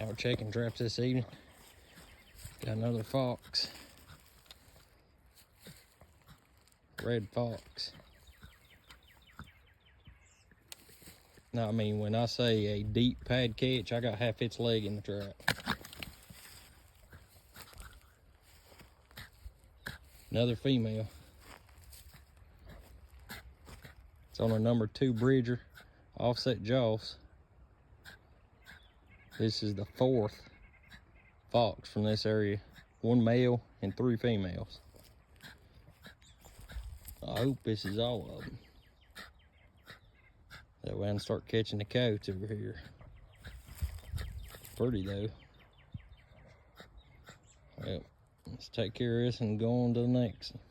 Our checking traps this evening. Got another fox. Red fox. Now, I mean, when I say a deep pad catch, I got half its leg in the trap. Another female. It's on a number 2 Bridger, offset jaws. This is the 4th fox from this area. 1 male and 3 females. I hope this is all of them. That way I can start catching the coats over here. Pretty though. Well, let's take care of this and go on to the next one.